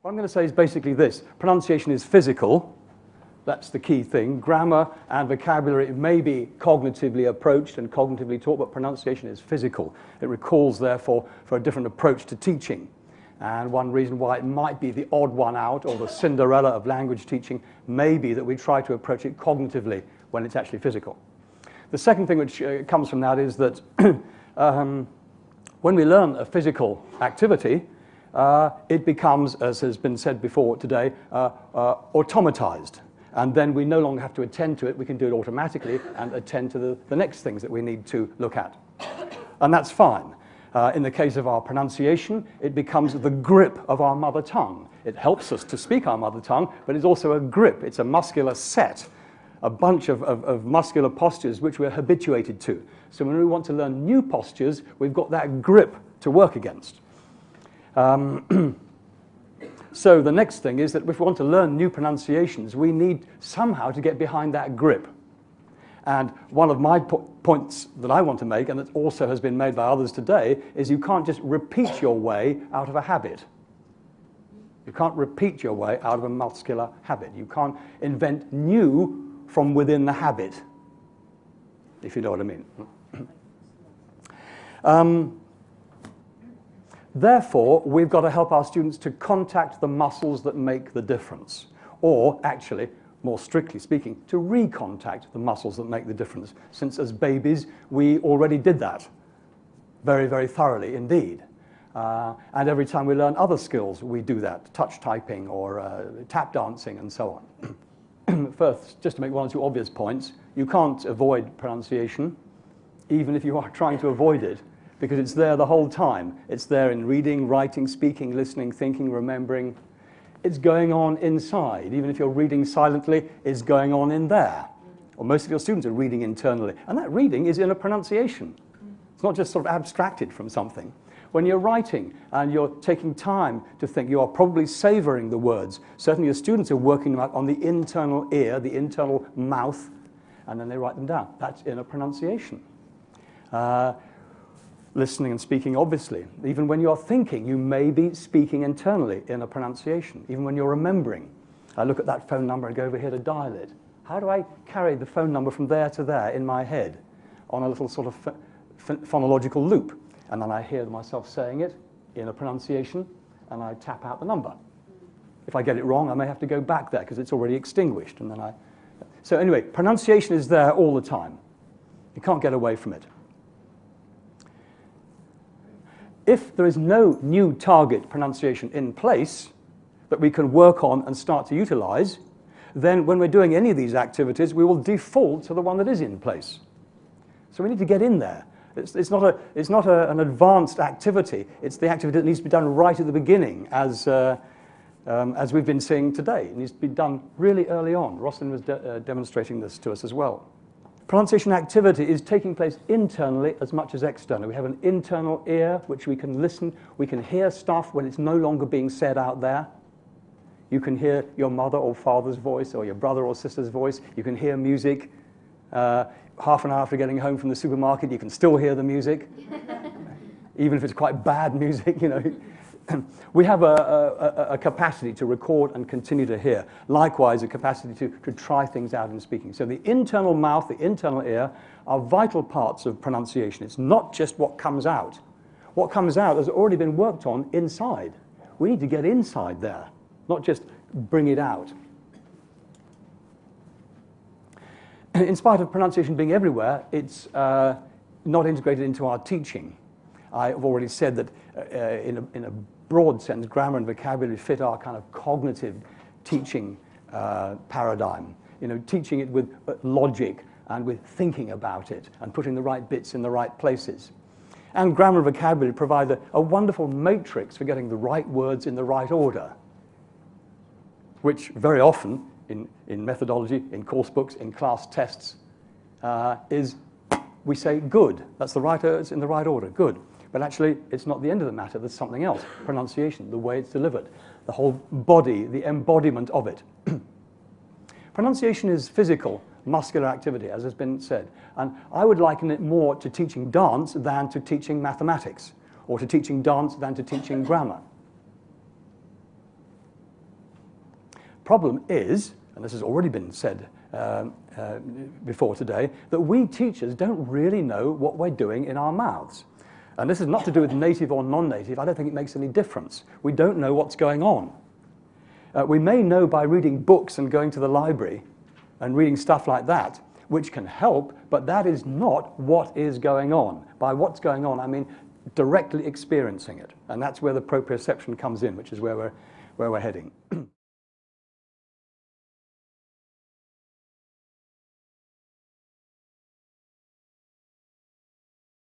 What I'm going to say is basically this. Pronunciation is physical. That's the key thing. Grammar and vocabulary may be cognitively approached and cognitively taught, but pronunciation is physical. It recalls, therefore, for a different approach to teaching. And one reason why it might be the odd one out, or the Cinderella of language teaching, may be that we try to approach it cognitively when it's actually physical. The second thing which comes from that is that when we learn a physical activity, it becomes, as has been said before today, automatized. And then we no longer have to attend to it. We can do it automatically and attend to the next things that we need to look at. And that's fine. In the case of our pronunciation, it becomes the grip of our mother tongue. It helps us to speak our mother tongue, but it's also a grip. It's a muscular set, a bunch of muscular postures which we're habituated to. So when we want to learn new postures, we've got that grip to work against. So the next thing is that if we want to learn new pronunciations, we need somehow to get behind that grip. And one of my points that I want to make, and that also has been made by others today, is you can't just repeat your way out of a habit. You can't repeat your way out of a muscular habit. You can't invent new from within the habit, if you know what I mean. Therefore, we've got to help our students to contact the muscles that make the difference. Or, actually, more strictly speaking, to recontact the muscles that make the difference, since as babies, we already did that very, very thoroughly indeed. And every time we learn other skills, we do that, touch typing or tap dancing and so on. First, just to make one or two obvious points, you can't avoid pronunciation, even if you are trying to avoid it, because it's there the whole time. It's there in reading, writing, speaking, listening, thinking, remembering. It's going on inside. Even if you're reading silently, it's going on in there. Or most of your students are reading internally. And that reading is in a pronunciation. It's not just sort of abstracted from something. When you're writing and you're taking time to think, you are probably savoring the words. Certainly your students are working them out on the internal ear, the internal mouth, and then they write them down. That's in a pronunciation. Listening and speaking, obviously. Even when you're thinking, you may be speaking internally in a pronunciation. Even when you're remembering. I look at that phone number and go over here to dial it. How do I carry the phone number from there to there in my head on a little sort of phonological loop? And then I hear myself saying it in a pronunciation, and I tap out the number. If I get it wrong, I may have to go back there because it's already extinguished. And then So anyway, pronunciation is there all the time. You can't get away from it. If there is no new target pronunciation in place that we can work on and start to utilize, then when we're doing any of these activities, we will default to the one that is in place. So we need to get in there. It's not an advanced activity. It's the activity that needs to be done right at the beginning, as we've been seeing today. It needs to be done really early on. Rosalind was demonstrating this to us as well. Pronunciation activity is taking place internally as much as externally. We have an internal ear, which we can listen. We can hear stuff when it's no longer being said out there. You can hear your mother or father's voice or your brother or sister's voice. You can hear music. Half an hour after getting home from the supermarket, you can still hear the music, even if it's quite bad music, you know. We have a capacity to record and continue to hear. Likewise, a capacity to try things out in speaking. So the internal mouth, the internal ear, are vital parts of pronunciation. It's not just what comes out. What comes out has already been worked on inside. We need to get inside there, not just bring it out. In spite of pronunciation being everywhere, it's not integrated into our teaching. I've already said that in a broad sense, grammar and vocabulary fit our kind of cognitive teaching paradigm. You know, teaching it with logic and with thinking about it and putting the right bits in the right places. And grammar and vocabulary provide a wonderful matrix for getting the right words in the right order, which very often in methodology, in course books, in class tests, we say good. That's the right words in the right order, good. But actually, it's not the end of the matter. There's something else. Pronunciation, the way it's delivered, the whole body, the embodiment of it. Pronunciation is physical, muscular activity, as has been said. And I would liken it more to teaching dance than to teaching mathematics, or to teaching dance than to teaching grammar. problem is, and this has already been said before today, that we teachers don't really know what we're doing in our mouths. And this is not to do with native or non-native. I don't think it makes any difference. We don't know what's going on. We may know by reading books and going to the library and reading stuff like that, which can help, but that is not what is going on. By what's going on, I mean directly experiencing it. And that's where the proprioception comes in, which is where we're heading.